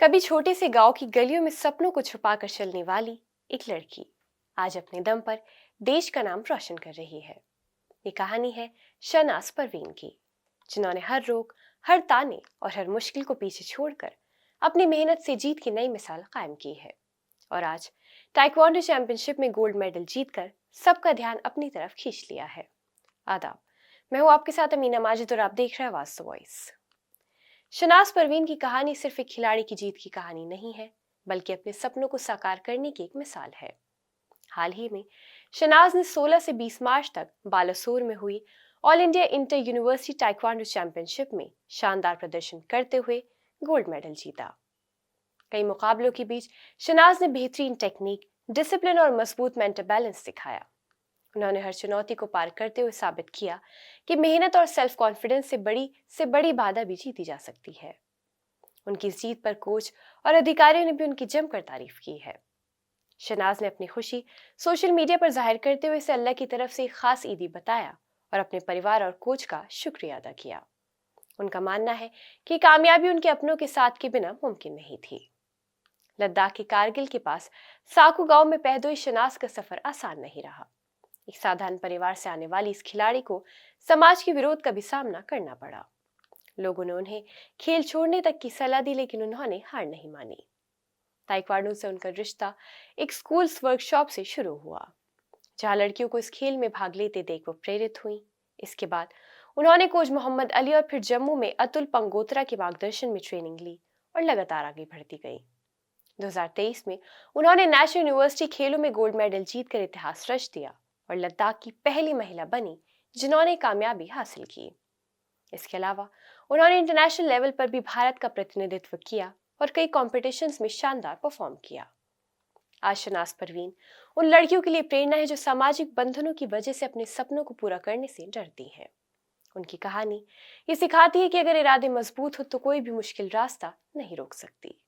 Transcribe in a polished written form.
कभी छोटे से गांव की गलियों में सपनों को छुपाकर चलने वाली एक लड़की आज अपने दम पर देश का नाम रोशन कर रही है। ये कहानी है शनाज परवीन की, जिन्होंने हर रोक, हर ताने और हर मुश्किल को पीछे छोड़कर अपनी मेहनत से जीत की नई मिसाल कायम की है और आज ताइक्वांडो चैंपियनशिप में गोल्ड मेडल जीतकर सबका ध्यान अपनी तरफ खींच लिया है। आदाब, मैं हूँ आपके साथ अमीना माजिद और आप देख रहे हैं आवाज द वॉइस। शनाज परवीन की कहानी सिर्फ एक खिलाड़ी की जीत की कहानी नहीं है, बल्कि अपने सपनों को साकार करने की एक मिसाल है। हाल ही में शनाज ने 16 से 20 मार्च तक बालासोर में हुई all India inter university taekwondo championship में शानदार प्रदर्शन करते हुए गोल्ड मेडल जीता। कई मुकाबलों के बीच शनाज ने बेहतरीन टेक्निक, डिसिप्लिन और मजबूत मेंटल बैलेंस दिखाया। उन्होंने हर चुनौती को पार करते हुए साबित किया कि मेहनत और सेल्फ कॉन्फिडेंस से बड़ी बाधा भी जीती जा सकती है। उनकी इस जीत पर कोच और अधिकारियों ने भी उनकी जमकर तारीफ की है। शनाज ने अपनी खुशी सोशल मीडिया पर जाहिर करते हुए इसे अल्लाह की तरफ से एक खास ईदी बताया और अपने परिवार और कोच का शुक्रिया अदा किया। उनका मानना है कि कामयाबी उनके अपनों के साथ के बिना मुमकिन नहीं थी। लद्दाख के कारगिल के पास साकू गांव में पैदा हुई शनाज का सफर आसान नहीं रहा। एक साधारण परिवार से आने वाली इस खिलाड़ी को समाज के विरोध का भी सामना करना पड़ा। लोगों ने उन्हें खेल छोड़ने तक की सलाह दी, लेकिन उन्होंने हार नहीं मानी। ताइक्वांडो से उनका रिश्ता एक स्कूल्स वर्कशॉप से शुरू हुआ, जहां लड़कियों को इस खेल में भाग लेते देख वो प्रेरित हुई। इसके बाद उन्होंने कोच मोहम्मद अली और फिर जम्मू में अतुल पंगोत्रा के मार्गदर्शन में ट्रेनिंग ली और लगातार आगे बढ़ती गई। 2023 में उन्होंने नेशनल यूनिवर्सिटी खेलों में गोल्ड मेडल जीतकर इतिहास रच दिया और लद्दाख की पहली महिला बनी जिन्होंने कामयाबी हासिल की। इसके अलावा उन्होंने इंटरनेशनल लेवल पर भी भारत का प्रतिनिधित्व किया और कई कॉम्पिटिशन्स में शानदार परफॉर्म किया। आज शनाज परवीन उन लड़कियों के लिए प्रेरणा है जो सामाजिक बंधनों की वजह से अपने सपनों को पूरा करने से डरती हैं। उनकी कहानी ये सिखाती है कि अगर इरादे मजबूत हो तो कोई भी मुश्किल रास्ता नहीं रोक सकती।